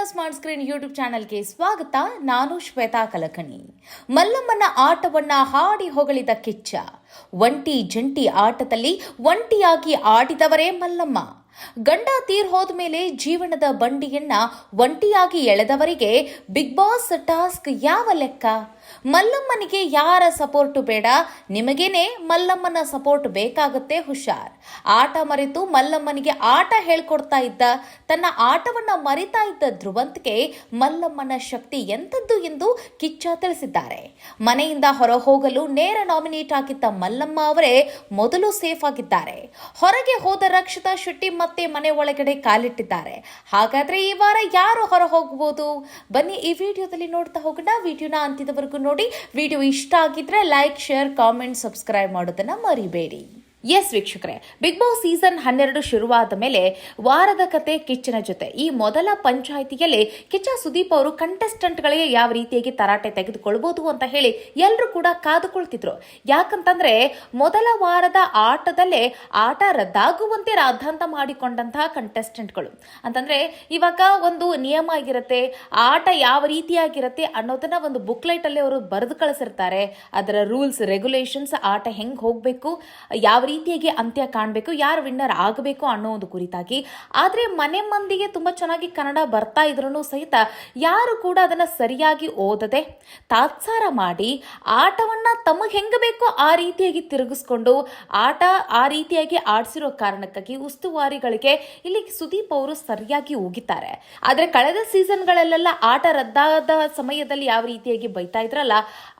Smart screen YouTube ಚಾನೆಲ್ಗೆ ಸ್ವಾಗತ. ನಾನು ಶ್ವೇತಾ ಕಲಕಣಿ. ಮಲ್ಲಮ್ಮನ ಆಟವನ್ನ ಹಾಡಿ ಹೊಗಳಿದ ಕಿಚ್ಚ. ಒಂಟಿ ಜಂಟಿ ಆಟದಲ್ಲಿ ಒಂಟಿಯಾಗಿ ಆಡಿದವರೇ ಮಲ್ಲಮ್ಮ. ಗಂಡ ತೀರ್ ಹೋದ ಮೇಲೆ ಜೀವನದ ಬಂಡಿಯನ್ನ ಒಂಟಿಯಾಗಿ ಎಳೆದವರಿಗೆ ಬಿಗ್ ಬಾಸ್ ಟಾಸ್ಕ್ ಯಾವ ಲೆಕ್ಕ? ಮಲ್ಲಮ್ಮನಿಗೆ ಯಾರ ಸಪೋರ್ಟ್ ಬೇಡ, ನಿಮಗೇನೆ ಮಲ್ಲಮ್ಮನ ಸಪೋರ್ಟ್ ಬೇಕಾಗುತ್ತೆ, ಹುಷಾರ್. ಆಟ ಮರೆತು ಮಲ್ಲಮ್ಮನಿಗೆ ಆಟ ಹೇಳ್ಕೊಡ್ತಾ ಇದ್ದ, ತನ್ನ ಆಟವನ್ನ ಮರಿತಾ ಇದ್ದ ಧ್ರುವಂತ್ಗೆ ಮಲ್ಲಮ್ಮನ ಶಕ್ತಿ ಎಂಥದ್ದು ಎಂದು ಕಿಚ್ಚ ತಿಳಿಸಿದ್ದಾರೆ. ಮನೆಯಿಂದ ಹೊರ ಹೋಗಲು ನೇರ ನಾಮಿನೇಟ್ ಆಗಿದ್ದ ಮಲ್ಲಮ್ಮ ಅವರೇ ಮೊದಲು ಸೇಫ್ ಆಗಿದ್ದಾರೆ. ಹೊರಗೆ ಹೋದ ರಕ್ಷಿತಾ ಶೆಟ್ಟಿ ಮತ್ತೆ ಮನೆ ಒಳಗಡೆ ಕಾಲಿಟ್ಟಿದ್ದಾರೆ. ಹಾಗಾದ್ರೆ ಈ ವಾರ ಯಾರು ಹೊರ ಹೋಗಬಹುದು? ಬನ್ನಿ ಈ ವಿಡಿಯೋದಲ್ಲಿ ನೋಡ್ತಾ ಹೋಗೋಣ. ವಿಡಿಯೋನ ಅಂತ್ಯದವರೆಗೂ ನೋಡಿ. ವಿಡಿಯೋ ಇಷ್ಟ ಆಗಿದ್ರೆ ಲೈಕ್, ಶೇರ್, ಕಾಮೆಂಟ್, ಸಬ್ಸ್ಕ್ರೈಬ್ ಮಾಡೋದನ್ನ ಮರಿಬೇಡಿ. ಎಸ್ ವೀಕ್ಷಕರೇ, ಬಿಗ್ ಬಾಸ್ ಸೀಸನ್ 12 ಶುರುವಾದ ಮೇಲೆ ವಾರದ ಕತೆ ಕಿಚ್ಚನ ಜೊತೆ. ಈ ಮೊದಲ ಪಂಚಾಯಿತಿಯಲ್ಲಿ ಕಿಚ್ಚ ಸುದೀಪ್ ಅವರು ಕಂಟೆಸ್ಟೆಂಟ್ಗಳಿಗೆ ಯಾವ ರೀತಿಯಾಗಿ ತರಾಟೆ ತೆಗೆದುಕೊಳ್ಬಹುದು ಅಂತ ಹೇಳಿ ಎಲ್ಲರೂ ಕೂಡ ಕಾದುಕೊಳ್ತಿದ್ರು. ಯಾಕಂತಂದ್ರೆ ಮೊದಲ ವಾರದ ಆಟದಲ್ಲೇ ಆಟ ರದ್ದಾಗುವಂತೆ ರಾದ್ಧಾಂತ ಮಾಡಿಕೊಂಡಂತಹ ಕಂಟೆಸ್ಟೆಂಟ್ಗಳು. ಅಂತಂದ್ರೆ ಇವಾಗ ಒಂದು ನಿಯಮ ಆಗಿರುತ್ತೆ, ಆಟ ಯಾವ ರೀತಿಯಾಗಿರುತ್ತೆ ಅನ್ನೋದನ್ನ ಒಂದು ಬುಕ್ಲೆಟ್ ಅಲ್ಲಿ ಅವರು ಬರೆದು ಕಳಿಸಿರ್ತಾರೆ. ಅದರ ರೂಲ್ಸ್ ರೆಗ್ಯುಲೇಷನ್ಸ್, ಆಟ ಹೆಂಗ್ ಹೋಗ್ಬೇಕು, ಯಾವ ರೀತಿಯಾಗಿ ಅಂತ್ಯ ಕಾಣಬೇಕು, ಯಾರು ವಿನ್ನರ್ ಆಗಬೇಕು ಅನ್ನೋ ಒಂದು ಕುರಿತಾಗಿ. ಆದ್ರೆ ಮನೆ ಮಂದಿಗೆ ತುಂಬಾ ಚೆನ್ನಾಗಿ ಕನ್ನಡ ಬರ್ತಾ ಇದ್ರೂ ಸಹಿತ ಯಾರು ಕೂಡ ಅದನ್ನ ಸರಿಯಾಗಿ ಓದದೆ ತಾತ್ಸಾರ ಮಾಡಿ ಆಟವನ್ನ ತಮಗೆ ಹೆಂಗ ಬೇಕೋ ಆ ರೀತಿಯಾಗಿ ತಿರುಗಿಸ್ಕೊಂಡು ಆಟ ಆ ರೀತಿಯಾಗಿ ಆಡಿಸಿರೋ ಕಾರಣಕ್ಕಾಗಿ ಉಸ್ತುವಾರಿಗಳಿಗೆ ಇಲ್ಲಿ ಸುದೀಪ್ ಅವರು ಸರಿಯಾಗಿ ಹೋಗಿದ್ದಾರೆ. ಆದ್ರೆ ಕಳೆದ ಸೀಸನ್ಗಳಲ್ಲೆಲ್ಲ ಆಟ ರದ್ದಾದ ಸಮಯದಲ್ಲಿ ಯಾವ ರೀತಿಯಾಗಿ ಬೈತಾ ಇದ್ರಲ್ಲ,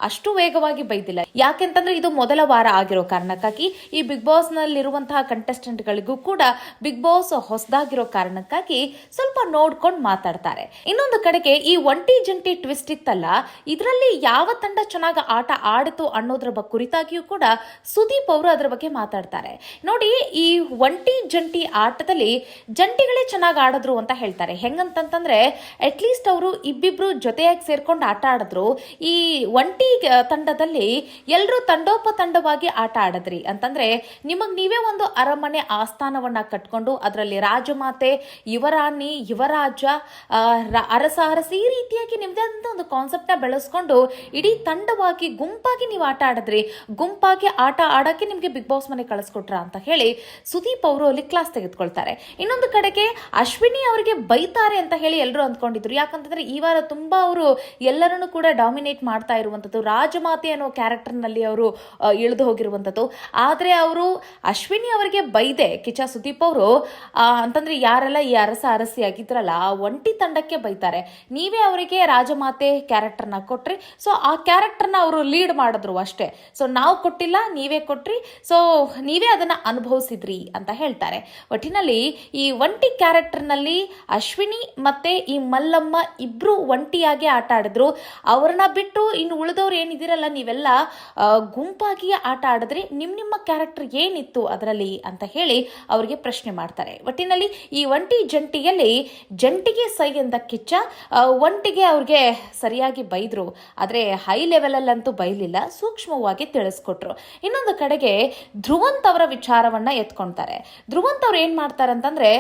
ಅಷ್ಟು ವೇಗವಾಗಿ ಬೈದಿಲ್ಲ. ಯಾಕೆಂತಂದ್ರೆ ಇದು ಮೊದಲ ವಾರ ಆಗಿರೋ ಕಾರಣಕ್ಕಾಗಿ ಈ ಬಿಗ್ ಬಾಸ್ ನಲ್ಲಿರುವಂತಹ ಕಂಟೆಸ್ಟೆಂಟ್ ಗಳಿಗೂ ಕೂಡ ಬಿಗ್ ಬಾಸ್ ಹೊಸದಾಗಿರೋ ಕಾರಣಕ್ಕಾಗಿ ಸ್ವಲ್ಪ ನೋಡ್ಕೊಂಡು ಮಾತಾಡ್ತಾರೆ. ಇನ್ನೊಂದು ಕಡೆಗೆ ಈ ಒಂಟಿ ಜಂಟಿ ಟ್ವಿಸ್ಟ್ ಇತ್ತಲ್ಲ, ಇದರಲ್ಲಿ ಯಾವ ತಂಡ ಚೆನ್ನಾಗಿ ಆಟ ಆಡಿತು ಅನ್ನೋದ್ರ ಕುರಿತಾಗಿಯೂ ಕೂಡ ಸುದೀಪ್ ಅವರು ಅದರ ಬಗ್ಗೆ ಮಾತಾಡ್ತಾರೆ. ನೋಡಿ, ಈ ಒಂಟಿ ಜಂಟಿ ಆಟದಲ್ಲಿ ಜಂಟಿಗಳೇ ಚೆನ್ನಾಗಿ ಆಡಿದ್ರು ಅಂತ ಹೇಳ್ತಾರೆ. ಹೆಂಗಂತಂದ್ರೆ ಅಟ್ಲೀಸ್ಟ್ ಅವರು ಇಬ್ಬಿಬ್ರು ಜೊತೆಯಾಗಿ ಸೇರ್ಕೊಂಡು ಆಟ ಆಡಿದ್ರು. ಈ ಒಂಟಿ ತಂಡದಲ್ಲಿ ಎಲ್ಲರೂ ತಂಡೋಪತಂಡವಾಗಿ ಆಟ ಆಡಿದ್ರಿ ಅಂತಂದ್ರೆ ನಿಮಗ್ ನೀವೇ ಒಂದು ಅರಮನೆ ಆಸ್ಥಾನವನ್ನ ಕಟ್ಕೊಂಡು ಅದರಲ್ಲಿ ರಾಜಮಾತೆ, ಯುವರಾಣಿ, ಯುವರಾಜ, ಅರಸ, ಅರಸಿ ಈ ರೀತಿಯಾಗಿ ನಿಮ್ದೇ ಆದಂತ ಒಂದು ಕಾನ್ಸೆಪ್ಟ್ ನ ಬೆಳೆಸ್ಕೊಂಡು ಇಡೀ ತಂಡವಾಗಿ ಗುಂಪಾಗಿ ನೀವು ಆಟ ಆಡಿದ್ರಿ. ಗುಂಪಾಗಿ ಆಟ ಆಡಕ್ಕೆ ನಿಮ್ಗೆ ಬಿಗ್ ಬಾಸ್ ಮನೆ ಕಳಿಸ್ಕೊಟ್ರ ಅಂತ ಹೇಳಿ ಸುದೀಪ್ ಅವರು ಅಲ್ಲಿ ಕ್ಲಾಸ್ ತೆಗೆದುಕೊಳ್ತಾರೆ. ಇನ್ನೊಂದು ಕಡೆಗೆ ಅಶ್ವಿನಿ ಅವರಿಗೆ ಬೈತಾರೆ ಅಂತ ಹೇಳಿ ಎಲ್ಲರೂ ಅಂದ್ಕೊಂಡಿದ್ರು. ಯಾಕಂತಂದ್ರೆ ಈ ವಾರ ತುಂಬಾ ಅವರು ಎಲ್ಲರನ್ನು ಕೂಡ ಡಾಮಿನೇಟ್ ಮಾಡ್ತಾ ಇರುವಂತದ್ದು, ರಾಜಮಾತೆ ಅನ್ನೋ ಕ್ಯಾರೆಕ್ಟರ್ ನಲ್ಲಿ ಅವರು ಇಳಿದು ಹೋಗಿರುವಂತದ್ದು. ಆದ್ರೆ ಅವರು ಅಶ್ವಿನಿ ಅವರಿಗೆ ಬೈದೆ ಕಿಚ್ಚ ಸುದೀಪ್ ಅವರು ಅಂತಂದ್ರೆ ಯಾರೆಲ್ಲ ಈ ಅರಸ ಅರಸಿ ಆಗಿದ್ರಲ್ಲ ಆ ಒಂಟಿ ತಂಡಕ್ಕೆ ಬೈತಾರೆ. ನೀವೇ ಅವರಿಗೆ ರಾಜಮಾತೆ ಕ್ಯಾರೆಕ್ಟರ್ನ ಕೊಟ್ರಿ, ಸೊ ಆ ಕ್ಯಾರೆಕ್ಟರ್ನ ಅವರು ಲೀಡ್ ಮಾಡಿದ್ರು ಅಷ್ಟೇ. ಸೊ ನಾವು ಕೊಟ್ಟಿಲ್ಲ, ನೀವೇ ಕೊಟ್ರಿ, ಸೊ ನೀವೇ ಅದನ್ನ ಅನುಭವಿಸಿದ್ರಿ ಅಂತ ಹೇಳ್ತಾರೆ. ಒಟ್ಟಿನಲ್ಲಿ ಈ ಒಂಟಿ ಕ್ಯಾರೆಕ್ಟರ್ನಲ್ಲಿ ಅಶ್ವಿನಿ ಮತ್ತೆ ಈ ಮಲ್ಲಮ್ಮ ಇಬ್ರು ಒಂಟಿಯಾಗಿ ಆಟ ಆಡಿದ್ರು. ಅವ್ರನ್ನ ಬಿಟ್ಟು ಇನ್ನು ಉಳಿದವ್ರು ಏನಿದಿರಲ್ಲ, ನೀವೆಲ್ಲ ಗುಂಪಾಗಿ ಆಟ ಆಡಿದ್ರಿ. ನಿಮ್ಮ ಕ್ಯಾರೆಕ್ಟರ್ ಏನಿತ್ತು ಅದರಲ್ಲಿ ಅಂತ ಹೇಳಿ ಅವರಿಗೆ ಪ್ರಶ್ನೆ ಮಾಡ್ತಾರೆ. ಒಟ್ಟಿನಲ್ಲಿ ಈ ಒಂಟಿ ಜಂಟಿಯಲ್ಲಿ ಜಂಟಿಗೆ ಸೈ ಎಂದ ಕಿಚ್ಚ, ಒಂಟಿಗೆ ಅವ್ರಿಗೆ ಸರಿಯಾಗಿ ಬೈದ್ರು. ಆದ್ರೆ ಹೈ ಲೆವೆಲ್ ಅಲ್ಲಂತೂ ಬೈಲಿಲ್ಲ, ಸೂಕ್ಷ್ಮವಾಗಿ ತಿಳಿಸ್ಕೊಟ್ರು. ಇನ್ನೊಂದು ಕಡೆಗೆ ಧ್ರುವಂತ್ ಅವರ ವಿಚಾರವನ್ನ ಎತ್ಕೊಳ್ತಾರೆ. ಧ್ರುವಂತ್ ಅವ್ರು ಏನ್ ಮಾಡ್ತಾರೆ ಅಂತಂದ್ರೆ,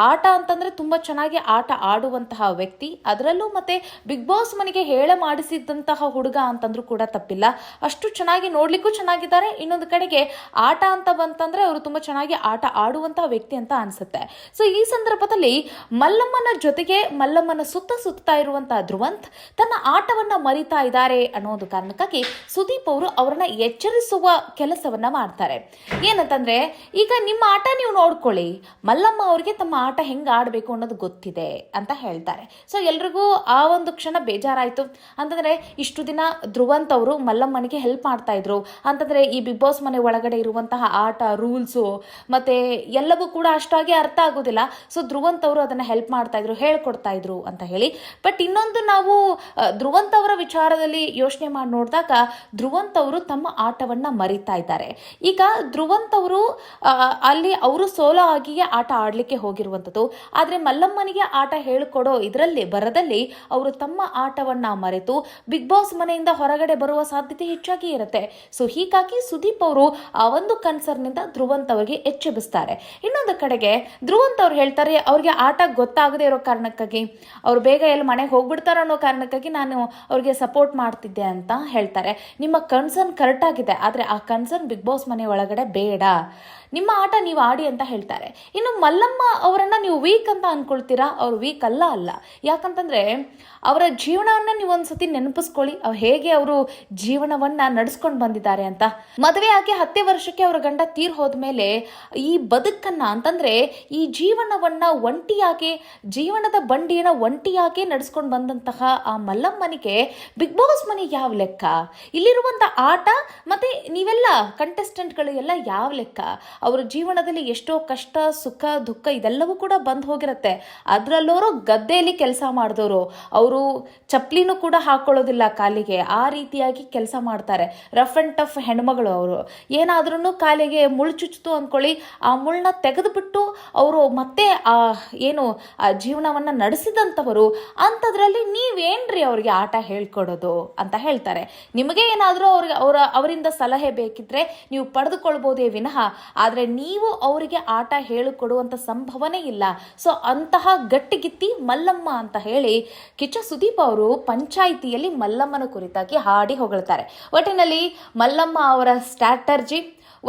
ಆಟ ಅಂತಂದ್ರೆ ತುಂಬಾ ಚೆನ್ನಾಗಿ ಆಟ ಆಡುವಂತಹ ವ್ಯಕ್ತಿ, ಅದರಲ್ಲೂ ಮತ್ತೆ ಬಿಗ್ ಬಾಸ್ ಮನೆಗೆ ಹೇಳ ಮಾಡಿಸಿದಂತಹ ಹುಡುಗ ಅಂತಂದ್ರೂ ಕೂಡ ತಪ್ಪಿಲ್ಲ. ಅಷ್ಟು ಚೆನ್ನಾಗಿ ನೋಡ್ಲಿಕ್ಕೂ ಚೆನ್ನಾಗಿದ್ದಾರೆ. ಇನ್ನೊಂದು ಕಡೆಗೆ ಆಟ ಅಂತ ಬಂತಂದ್ರೆ ಅವರು ತುಂಬಾ ಚೆನ್ನಾಗಿ ಆಟ ಆಡುವಂತಹ ವ್ಯಕ್ತಿ ಅಂತ ಅನ್ಸುತ್ತೆ. ಸೊ ಈ ಸಂದರ್ಭದಲ್ಲಿ ಮಲ್ಲಮ್ಮನ ಜೊತೆಗೆ ಮಲ್ಲಮ್ಮನ ಸುತ್ತಾ ಇರುವಂತಹ ಧ್ರುವಂತ್ ತನ್ನ ಆಟವನ್ನ ಮರಿತಾ ಇದ್ದಾರೆ ಅನ್ನೋದು ಕಾರಣಕ್ಕಾಗಿ ಸುದೀಪ್ ಅವರು ಅವರನ್ನ ಎಚ್ಚರಿಸುವ ಕೆಲಸವನ್ನ ಮಾಡ್ತಾರೆ. ಏನಂತಂದ್ರೆ, ಈಗ ನಿಮ್ಮ ಆಟ ನೀವು ನೋಡ್ಕೊಳ್ಳಿ, ಮಲ್ಲಮ್ಮ ಅವರಿಗೆ ತಮ್ಮ ಆಟ ಹೆಂಗ್ ಆಡ್ಬೇಕು ಅನ್ನೋದು ಗೊತ್ತಿದೆ ಅಂತ ಹೇಳ್ತಾರೆ. ಸೊ ಎಲ್ರಿಗೂ ಆ ಒಂದು ಕ್ಷಣ ಬೇಜಾರಾಯ್ತು. ಅಂತಂದ್ರೆ ಇಷ್ಟು ದಿನ ಧ್ರುವಂತ್ ಅವರು ಮಲ್ಲಮ್ಮನಿಗೆ ಹೆಲ್ಪ್ ಮಾಡ್ತಾ ಇದ್ರು ಅಂತಂದ್ರೆ ಈ ಬಿಗ್ ಬಾಸ್ ಮನೆ ಒಳಗಡೆ ಇರುವಂತಹ ಆಟ ರೂಲ್ಸು ಮತ್ತೆ ಎಲ್ಲವೂ ಕೂಡ ಅಷ್ಟಾಗಿ ಅರ್ಥ ಆಗೋದಿಲ್ಲ. ಸೊ ಧ್ರುವಂತ್ ಅವರು ಅದನ್ನ ಹೆಲ್ಪ್ ಮಾಡ್ತಾ ಇದ್ರು, ಹೇಳ್ಕೊಡ್ತಾ ಇದ್ರು ಅಂತ ಹೇಳಿ. ಬಟ್ ಇನ್ನೊಂದು ನಾವು ಧ್ರುವಂತ್ ಅವರ ವಿಚಾರದಲ್ಲಿ ಯೋಚನೆ ಮಾಡಿ ನೋಡಿದಾಗ ಧ್ರುವಂತ್ ಅವರು ತಮ್ಮ ಆಟವನ್ನ ಮರಿತಾ ಇದ್ದಾರೆ. ಈಗ ಧ್ರುವಂತ್ ಅವರು ಅಲ್ಲಿ ಅವರು ಸೋಲೋ ಆಗಿಯೇ ಆಟ ಆಡ್ಲಿಕ್ಕೆ ಹೋಗಿರುವಂತದ್ದು. ಆದ್ರೆ ಮಲ್ಲಮ್ಮನಿಗೆ ಆಟ ಹೇಳ್ಕೊಡೋ ಇದರಲ್ಲಿ ಬರದಲ್ಲಿ ಅವರು ತಮ್ಮ ಆಟವನ್ನ ಮರೆತು ಬಿಗ್ ಬಾಸ್ ಮನೆಯಿಂದ ಹೊರಗಡೆ ಬರುವ ಸಾಧ್ಯತೆ ಹೆಚ್ಚಾಗಿ ಇರುತ್ತೆ. ಸೊ ಹೀಗಾಗಿ ಸುದೀಪ್ ಅವರು ಆ ಒಂದು ಕನ್ಸರ್ನಿಂದ ಧ್ರುವಂತ್ ಅವರಿಗೆ ಎಚ್ಚೆಬಿಸ್ತಾರೆ. ಇನ್ನೊಂದು ಕಡೆಗೆ ಧ್ರುವಂತ್ ಅವ್ರು ಹೇಳ್ತಾರೆ, ಅವ್ರಿಗೆ ಆಟ ಗೊತ್ತಾಗದೇ ಇರೋ ಕಾರಣಕ್ಕಾಗಿ, ಅವ್ರು ಬೇಗ ಎಲ್ಲಿ ಮನೆಗೆ ಹೋಗ್ಬಿಡ್ತಾರೋ ಅನ್ನೋ ಕಾರಣಕ್ಕಾಗಿ ನಾನು ಅವ್ರಿಗೆ ಸಪೋರ್ಟ್ ಮಾಡ್ತಿದ್ದೆ ಅಂತ ಹೇಳ್ತಾರೆ. ನಿಮ್ಮ ಕನ್ಸರ್ನ್ ಕರೆಕ್ಟ್ ಆಗಿದೆ, ಆದರೆ ಆ ಕನ್ಸರ್ನ್ ಬಿಗ್ ಬಾಸ್ ಮನೆ ಒಳಗಡೆ ಬೇಡ, ನಿಮ್ಮ ಆಟ ನೀವು ಆಡಿ ಅಂತ ಹೇಳ್ತಾರೆ. ಇನ್ನು ಮಲ್ಲಮ್ಮ ಅವರನ್ನ ನೀವು ವೀಕ್ ಅಂತ ಅನ್ಕೊಳ್ತೀರಾ, ಅವ್ರು ವೀಕ್ ಅಲ್ಲ. ಯಾಕಂತಂದ್ರೆ ಅವರ ಜೀವನವನ್ನ ನೀವು ಒಂದ್ಸತಿ ನೆನಪಿಸ್ಕೊಳ್ಳಿ, ಅವ್ರು ಹೇಗೆ ಅವರು ಜೀವನವನ್ನ ನಡೆಸ್ಕೊಂಡು ಬಂದಿದ್ದಾರೆ ಅಂತ. ಮದುವೆ ಆಗಿ 10 ವರ್ಷಕ್ಕೆ ಅವರ ಗಂಡ ತೀರ್ ಹೋದ್ಮೇಲೆ ಈ ಬದುಕನ್ನ ಅಂತಂದ್ರೆ ಈ ಜೀವನವನ್ನ ಒಂಟಿಯಾಗಿ, ಜೀವನದ ಬಂಡಿಯನ್ನ ಒಂಟಿಯಾಗಿ ನಡೆಸ್ಕೊಂಡು ಬಂದಂತಹ ಆ ಮಲ್ಲಮ್ಮನಿಗೆ ಬಿಗ್ ಬಾಸ್ ಮನೆಗೆ ಯಾವ ಲೆಕ್ಕ, ಇಲ್ಲಿರುವಂತ ಆಟ ಮತ್ತೆ ನೀವೆಲ್ಲ ಕಂಟೆಸ್ಟೆಂಟ್ಗಳು ಎಲ್ಲ ಯಾವ ಲೆಕ್ಕ, ಅವರ ಜೀವನದಲ್ಲಿ ಎಷ್ಟೋ ಕಷ್ಟ ಸುಖ ದುಃಖ ಇದೆಲ್ಲವೂ ಕೂಡ ಬಂದು ಹೋಗಿರುತ್ತೆ. ಅದರಲ್ಲವರು ಗದ್ದೆಯಲ್ಲಿ ಕೆಲಸ ಮಾಡಿದವರು, ಅವರು ಚಪ್ಲಿನೂ ಕೂಡ ಹಾಕೊಳ್ಳೋದಿಲ್ಲ ಕಾಲಿಗೆ, ಆ ರೀತಿಯಾಗಿ ಕೆಲಸ ಮಾಡ್ತಾರೆ. ರಫ್ ಅಂಡ್ ಟಫ್ ಹೆಣ್ಮಗಳು ಅವರು. ಏನಾದ್ರೂ ಕಾಲಿಗೆ ಮುಳ್ಳು ಚುಚ್ಚಿತು ಅಂದ್ಕೊಳ್ಳಿ, ಆ ಮುಳ್ಳನ್ನ ತೆಗೆದುಬಿಟ್ಟು ಅವರು ಮತ್ತೆ ಆ ಜೀವನವನ್ನ ನಡೆಸಿದಂಥವರು. ಅಂಥದ್ರಲ್ಲಿ ನೀವೇನ್ರಿ ಅವ್ರಿಗೆ ಆಟ ಹೇಳ್ಕೊಡೋದು ಅಂತ ಹೇಳ್ತಾರೆ. ನಿಮಗೆ ಏನಾದರೂ ಅವರಿಂದ ಸಲಹೆ ಬೇಕಿದ್ರೆ ನೀವು ಪಡೆದುಕೊಳ್ಬೋದೇ ವಿನಃ, ಆದರೆ ನೀವು ಅವರಿಗೆ ಆಟ ಹೇಳಿಕೊಡುವಂಥ ಸಂಭವನೇ ಇಲ್ಲ. ಸೊ ಅಂತಹ ಗಟ್ಟಿಗಿತ್ತಿ ಮಲ್ಲಮ್ಮ ಅಂತ ಹೇಳಿ ಕಿಚ್ಚ ಸುದೀಪ್ ಅವರು ಪಂಚಾಯಿತಿಯಲ್ಲಿ ಮಲ್ಲಮ್ಮನ ಕುರಿತಾಗಿ ಹಾಡಿ ಹೊಗಳ್ತಾರೆ. ಒಟ್ಟಿನಲ್ಲಿ ಮಲ್ಲಮ್ಮ ಅವರ ಸ್ಟ್ರಾಟರ್ಜಿ,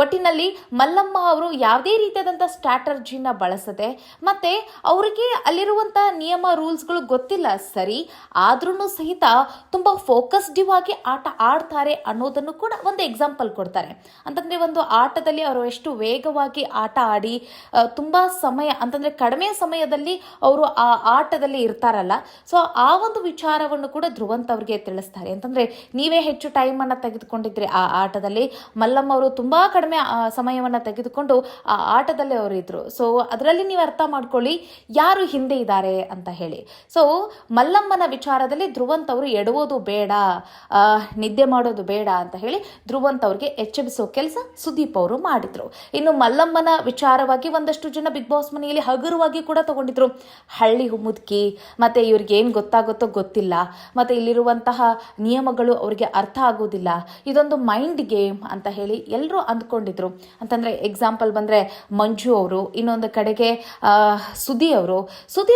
ಒಟ್ಟಿನಲ್ಲಿ ಮಲ್ಲಮ್ಮ ಅವರು ಯಾವುದೇ ರೀತಿಯಾದಂಥ ಸ್ಟ್ರಾಟರ್ಜಿನ ಬಳಸದೆ, ಮತ್ತೆ ಅವರಿಗೆ ಅಲ್ಲಿರುವಂಥ ನಿಯಮ ರೂಲ್ಸ್ಗಳು ಗೊತ್ತಿಲ್ಲ ಸರಿ, ಆದ್ರೂ ಸಹಿತ ತುಂಬ ಫೋಕಸ್ಡಿವ್ ಆಗಿ ಆಟ ಆಡ್ತಾರೆ ಅನ್ನೋದನ್ನು ಕೂಡ ಒಂದು ಎಕ್ಸಾಂಪಲ್ ಕೊಡ್ತಾರೆ. ಅಂತಂದರೆ ಒಂದು ಆಟದಲ್ಲಿ ಅವರು ಎಷ್ಟು ವೇಗವಾಗಿ ಆಟ ಆಡಿ ತುಂಬ ಸಮಯ ಅಂತಂದರೆ ಕಡಿಮೆ ಸಮಯದಲ್ಲಿ ಅವರು ಆ ಆಟದಲ್ಲಿ ಇರ್ತಾರಲ್ಲ, ಸೊ ಆ ಒಂದು ವಿಚಾರವನ್ನು ಕೂಡ ಧ್ರುವಂತ್ ಅವ್ರಿಗೆ ತಿಳಿಸ್ತಾರೆ. ಅಂತಂದರೆ ನೀವೇ ಹೆಚ್ಚು ಟೈಮನ್ನು ತೆಗೆದುಕೊಂಡಿದ್ರೆ ಆ ಆಟದಲ್ಲಿ, ಮಲ್ಲಮ್ಮ ಅವರು ತುಂಬ ಕಡಿಮೆ ಸಮಯವನ್ನು ತೆಗೆದುಕೊಂಡು ಆ ಆಟದಲ್ಲೇ ಅವರು ಇದ್ರು. ಸೊ ಅದರಲ್ಲಿ ನೀವು ಅರ್ಥ ಮಾಡ್ಕೊಳ್ಳಿ ಯಾರು ಹಿಂದೆ ಇದ್ದಾರೆ ಅಂತ ಹೇಳಿ. ಸೊ ಮಲ್ಲಮ್ಮನ ವಿಚಾರದಲ್ಲಿ ಧ್ರುವಂತ್ ಅವರು ಎಡುವುದು ಬೇಡ, ನಿದ್ದೆ ಮಾಡೋದು ಬೇಡ ಅಂತ ಹೇಳಿ ಧ್ರುವಂತ್ ಅವ್ರಿಗೆ ಎಚ್ಚರಿಸೋ ಕೆಲಸ ಸುದೀಪ್ ಅವರು ಮಾಡಿದ್ರು. ಇನ್ನು ಮಲ್ಲಮ್ಮನ ವಿಚಾರವಾಗಿ ಒಂದಷ್ಟು ಜನ ಬಿಗ್ ಬಾಸ್ ಮನೆಯಲ್ಲಿ ಹಗುರವಾಗಿ ಕೂಡ ತಗೊಂಡಿದ್ರು. ಹಳ್ಳಿ ಮುದುಕಿ, ಮತ್ತೆ ಇವ್ರಿಗೆ ಏನು ಗೊತ್ತಾಗುತ್ತೋ ಗೊತ್ತಿಲ್ಲ, ಮತ್ತೆ ಇಲ್ಲಿರುವಂತಹ ನಿಯಮಗಳು ಅವ್ರಿಗೆ ಅರ್ಥ ಆಗೋದಿಲ್ಲ, ಇದೊಂದು ಮೈಂಡ್ ಗೇಮ್ ಅಂತ ಹೇಳಿ ಎಲ್ಲರೂ ಅಂದ್ಕೊಂಡಿದ್ರು. ಅಂತಂದ್ರೆ ಎಕ್ಸಾಂಪಲ್ ಬಂದ್ರೆ ಮಂಜು ಅವರು, ಇನ್ನೊಂದು ಕಡೆಗೆ ಸುದಿ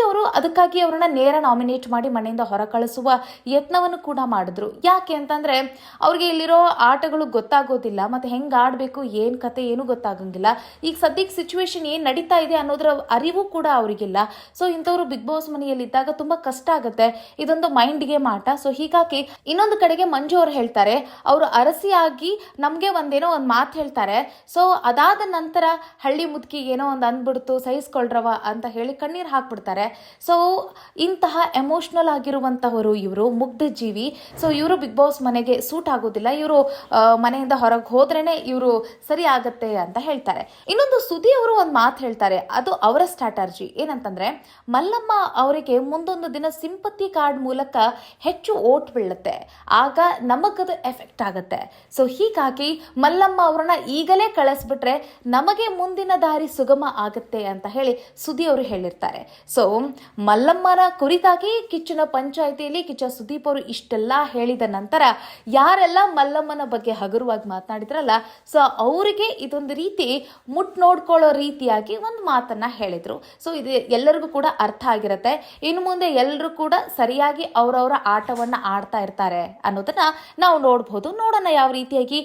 ಅವರು ಅದಕ್ಕಾಗಿ ಅವ್ರನ್ನ ನೇರ ನಾಮಿನೇಟ್ ಮಾಡಿ ಮನೆಯಿಂದ ಹೊರ ಕಳಿಸುವ ಯತ್ನವನ್ನು ಕೂಡ ಮಾಡಿದ್ರು. ಯಾಕೆ ಅಂತಂದ್ರೆ ಅವ್ರಿಗೆ ಇಲ್ಲಿರೋ ಆಟಗಳು ಗೊತ್ತಾಗೋದಿಲ್ಲ, ಮತ್ತೆ ಹೆಂಗ್ ಆಡ್ಬೇಕು, ಏನ್ ಕತೆ ಏನು ಗೊತ್ತಾಗಂಗಿಲ್ಲ. ಈಗ ಸದ್ಯಕ್ಕೆ ಸಿಚುವೇಶನ್ ಏನ್ ನಡೀತಾ ಇದೆ ಅನ್ನೋದ್ರ ಅರಿವು ಕೂಡ ಅವ್ರಿಗಿಲ್ಲ. ಸೊ ಇಂಥವ್ರು ಬಿಗ್ ಬಾಸ್ ಮನೆಯಲ್ಲಿದ್ದಾಗ ತುಂಬಾ ಕಷ್ಟ ಆಗುತ್ತೆ, ಇದೊಂದು ಮೈಂಡ್ ಗೇಮ್ ಆಟ. ಸೊ ಹೀಗಾಗಿ ಇನ್ನೊಂದು ಕಡೆಗೆ ಮಂಜು ಅವ್ರು ಹೇಳ್ತಾರೆ, ಅವರು ಅರಸಿಯಾಗಿ ನಮ್ಗೆ ಒಂದೇನೋ ಒಂದು ಮಾತು ಹೇಳ್ತಾರೆ, ಸೊ ಅದಾದ ನಂತರ ಹಳ್ಳಿ ಮುದುಕಿ ಏನೋ ಒಂದು ಅಂದ್ಬಿಡ್ತು ಸಹಿಸ್ಕೊಳ್ರವ ಅಂತ ಹೇಳಿ ಕಣ್ಣೀರು ಹಾಕ್ಬಿಡ್ತಾರೆ. ಸೊ ಇಂತಹ ಎಮೋಷ್ನಲ್ ಆಗಿರುವಂತಹವರು ಇವರು, ಮುಗ್ಧ ಜೀವಿ. ಸೊ ಇವರು ಬಿಗ್ ಬಾಸ್ ಮನೆಗೆ ಸೂಟ್ ಆಗೋದಿಲ್ಲ, ಇವರು ಮನೆಯಿಂದ ಹೊರಗೆ ಹೋದ್ರೇನೆ ಇವರು ಸರಿ ಆಗತ್ತೆ ಅಂತ ಹೇಳ್ತಾರೆ. ಇನ್ನೊಂದು ಸುದಿ ಅವರು ಒಂದು ಮಾತು ಹೇಳ್ತಾರೆ, ಅದು ಅವರ ಸ್ಟ್ರಾಟರ್ಜಿ. ಏನಂತಂದ್ರೆ ಮಲ್ಲಮ್ಮ ಅವರಿಗೆ ಮುಂದೊಂದು ದಿನ ಸಿಂಪತಿ ಕಾರ್ಡ್ ಮೂಲಕ ಹೆಚ್ಚು ಓಟ್ ಬೀಳುತ್ತೆ, ಆಗ ನಮಗದು ಎಫೆಕ್ಟ್ ಆಗುತ್ತೆ. ಸೊ ಹೀಗಾಗಿ ಮಲ್ಲಮ್ಮ ಅವ್ರನ್ನ ಈಗಲೇ ಕಳಿಸ್ಬಿಟ್ರೆ ನಮಗೆ ಮುಂದಿನ ದಾರಿ ಸುಗಮ ಆಗುತ್ತೆ ಅಂತ ಹೇಳಿ ಸುದಿ ಅವರು ಹೇಳಿರ್ತಾರೆ. ಸೊ ಮಲ್ಲಮ್ಮನ ಕುರಿತಾಗಿ ಕಿಚ್ಚನ ಪಂಚಾಯಿತಿಯಲ್ಲಿ ಕಿಚ್ಚ ಸುದೀಪ್ ಅವರು ಇಷ್ಟೆಲ್ಲ ಹೇಳಿದ ನಂತರ ಯಾರೆಲ್ಲ ಮಲ್ಲಮ್ಮನ ಬಗ್ಗೆ ಹಗುರವಾಗಿ ಮಾತನಾಡಿದ್ರಲ್ಲ, ಸೊ ಅವರಿಗೆ ಇದೊಂದು ರೀತಿ ನೋಡ್ಕೊಳ್ಳೋ ರೀತಿಯಾಗಿ ಒಂದು ಮಾತನ್ನ ಹೇಳಿದ್ರು. ಸೊ ಇದು ಎಲ್ಲರಿಗೂ ಕೂಡ ಅರ್ಥ ಆಗಿರುತ್ತೆ. ಇನ್ನು ಮುಂದೆ ಎಲ್ಲರೂ ಕೂಡ ಸರಿಯಾಗಿ ಅವರವರ ಆಟವನ್ನ ಆಡ್ತಾ ಇರ್ತಾರೆ ಅನ್ನೋದನ್ನ ನಾವು ನೋಡಬಹುದು. ನೋಡೋಣ ಯಾವ ರೀತಿಯಾಗಿ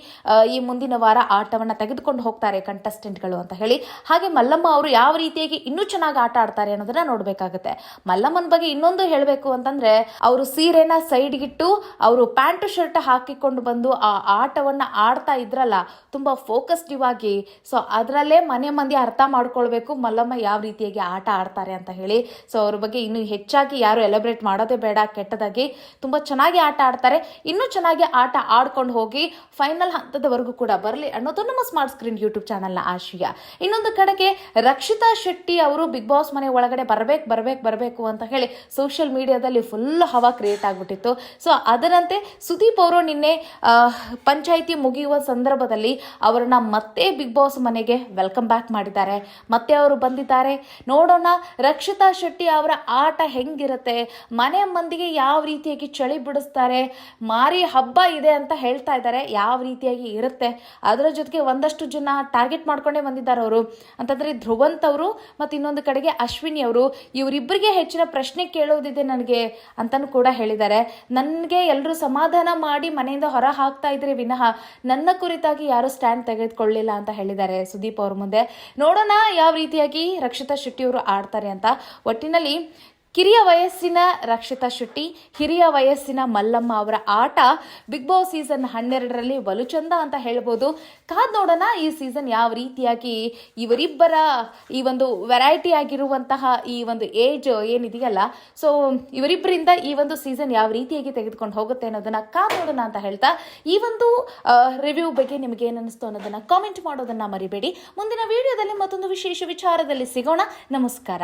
ಈ ಮುಂದಿನ ವಾರ ಆಟವನ್ನ ತೆಗೆದುಕೊಂಡು ಹೋಗ್ತಾರೆ ಕಂಟೆಸ್ಟೆಂಟ್ಗಳು ಅಂತ ಹೇಳಿ. ಹಾಗೆ ಮಲ್ಲಮ್ಮ ಅವರು ಯಾವ ರೀತಿಯಾಗಿ ಇನ್ನೂ ಚೆನ್ನಾಗಿ ಆಟ ಆಡ್ತಾರೆ ಅನ್ನೋದನ್ನ ನೋಡ್ಬೇಕಾಗುತ್ತೆ. ಮಲ್ಲಮ್ಮನ ಬಗ್ಗೆ ಇನ್ನೊಂದು ಹೇಳಬೇಕು ಅಂತಂದ್ರೆ, ಅವರು ಸೀರೆನ ಸೈಡ್ಗಿಟ್ಟು ಅವರು ಪ್ಯಾಂಟ್ ಶರ್ಟ್ ಹಾಕಿಕೊಂಡು ಬಂದು ಆ ಆಟವನ್ನ ಆಡ್ತಾ ಇದ್ರಲ್ಲ ತುಂಬಾ ಫೋಕಸ್ಡಿವ್ ಆಗಿ. ಸೊ ಅದರಲ್ಲೇ ಮನೆ ಮಂದಿ ಅರ್ಥ ಮಾಡ್ಕೊಳ್ಬೇಕು ಮಲ್ಲಮ್ಮ ಯಾವ ರೀತಿಯಾಗಿ ಆಟ ಆಡ್ತಾರೆ ಅಂತ ಹೇಳಿ. ಸೊ ಅವ್ರ ಬಗ್ಗೆ ಇನ್ನು ಹೆಚ್ಚಾಗಿ ಯಾರು ಎಲಬ್ರೇಟ್ ಮಾಡೋದೇ ಬೇಡ, ಕೆಟ್ಟದಾಗಿ ತುಂಬಾ ಚೆನ್ನಾಗಿ ಆಟ ಆಡ್ತಾರೆ. ಇನ್ನೂ ಚೆನ್ನಾಗಿ ಆಟ ಆಡ್ಕೊಂಡು ಹೋಗಿ ಫೈನಲ್ ಹಂತದವರೆಗೂ ಕೂಡ ಬರಲಿ ಅನ್ನೋದು ನಮ್ಮ ಸ್ಮಾರ್ಟ್ ಸ್ಕ್ರೀನ್ ಯೂಟ್ಯೂಬ್ ಚಾನಲ್ನ ಆಶಯ. ಇನ್ನೊಂದು ಕಡೆಗೆ ರಕ್ಷಿತಾ ಶೆಟ್ಟಿ ಅವರು ಬಿಗ್ ಬಾಸ್ ಮನೆ ಒಳಗಡೆ ಬರಬೇಕು ಅಂತ ಹೇಳಿ ಸೋಷಿಯಲ್ ಮೀಡಿಯಾದಲ್ಲಿ ಫುಲ್ ಹವಾ ಕ್ರಿಯೇಟ್ ಆಗ್ಬಿಟ್ಟಿತ್ತು. ಸೊ ಅದರಂತೆ ಸುದೀಪ್ ಅವರು ನಿನ್ನೆ ಪಂಚಾಯಿತಿ ಮುಗಿಯುವ ಸಂದರ್ಭದಲ್ಲಿ ಅವರನ್ನ ಮತ್ತೆ ಬಿಗ್ ಬಾಸ್ ಮನೆಗೆ ವೆಲ್ಕಮ್ ಬ್ಯಾಕ್ ಮಾಡಿದ್ದಾರೆ. ಮತ್ತೆ ಅವರು ಬಂದಿದ್ದಾರೆ. ನೋಡೋಣ ರಕ್ಷಿತಾ ಶೆಟ್ಟಿ ಅವರ ಆಟ ಹೆಂಗಿರುತ್ತೆ, ಮನೆ ಮಂದಿಗೆ ಯಾವ ರೀತಿಯಾಗಿ ಚಳಿ ಬಿಡಿಸ್ತಾರೆ, ಮಾರಿ ಹಬ್ಬ ಇದೆ ಅಂತ ಹೇಳ್ತಾ ಇದ್ದಾರೆ, ಯಾವ ರೀತಿಯಾಗಿ ಇರುತ್ತೆ. ಅದರ ಜೊತೆಗೆ ಒಂದಷ್ಟು ಜನ ಟಾರ್ಗೆಟ್ ಮಾಡ್ಕೊಂಡೇ ಬಂದಿದ್ದಾರೆ ಅವರು. ಅಂತಂದರೆ ಧ್ರುವಂತ್ ಅವರು ಮತ್ತು ಇನ್ನೊಂದು ಕಡೆಗೆ ಅಶ್ವಿನಿ ಅವರು, ಇವರಿಬ್ಬರಿಗೆ ಹೆಚ್ಚಿನ ಪ್ರಶ್ನೆ ಕೇಳೋದಿದೆ ನನಗೆ ಅಂತಲೂ ಕೂಡ ಹೇಳಿದ್ದಾರೆ. ನನಗೆ ಎಲ್ಲರೂ ಸಮಾಧಾನ ಮಾಡಿ ಮನೆಯಿಂದ ಹೊರ ಹಾಕ್ತಾ ಇದ್ರೆ ವಿನಃ ನನ್ನ ಕುರಿತಾಗಿ ಯಾರು ಸ್ಟ್ಯಾಂಡ್ ತೆಗೆದುಕೊಳ್ಳಿಲ್ಲ ಅಂತ ಹೇಳಿದ್ದಾರೆ ಸುದೀಪ್ ಅವ್ರ ಮುಂದೆ. ನೋಡೋಣ ಯಾವ ರೀತಿಯಾಗಿ ರಕ್ಷಿತಾ ಶೆಟ್ಟಿ ಅವರು ಆಡ್ತಾರೆ ಅಂತ. ಒಟ್ಟಿನಲ್ಲಿ ಕಿರಿಯ ವಯಸ್ಸಿನ ರಕ್ಷಿತಾ ಶೆಟ್ಟಿ, ಹಿರಿಯ ವಯಸ್ಸಿನ ಮಲ್ಲಮ್ಮ ಅವರ ಆಟ ಬಿಗ್ ಬಾಸ್ ಸೀಸನ್ 12ರಲ್ಲಿ ಬಲು ಚಂದ ಅಂತ ಹೇಳ್ಬೋದು. ಕಾದ್ ನೋಡೋಣ ಈ ಸೀಸನ್ ಯಾವ ರೀತಿಯಾಗಿ ಇವರಿಬ್ಬರ ಈ ಒಂದು ವೆರೈಟಿ ಆಗಿರುವಂತಹ ಈ ಒಂದು ಏಜ್ ಏನಿದೆಯಲ್ಲ, ಸೊ ಇವರಿಬ್ಬರಿಂದ ಈ ಒಂದು ಸೀಸನ್ ಯಾವ ರೀತಿಯಾಗಿ ತೆಗೆದುಕೊಂಡು ಹೋಗುತ್ತೆ ಅನ್ನೋದನ್ನ ಕಾದ್ ನೋಡೋಣ ಅಂತ ಹೇಳ್ತಾ, ಈ ಒಂದು ರಿವ್ಯೂ ಬಗ್ಗೆ ನಿಮಗೆ ಏನು ಅನಿಸ್ತು ಅನ್ನೋದನ್ನ ಕಾಮೆಂಟ್ ಮಾಡೋದನ್ನ ಮರಿಬೇಡಿ. ಮುಂದಿನ ವಿಡಿಯೋದಲ್ಲಿ ಮತ್ತೊಂದು ವಿಶೇಷ ವಿಚಾರದಲ್ಲಿ ಸಿಗೋಣ. ನಮಸ್ಕಾರ.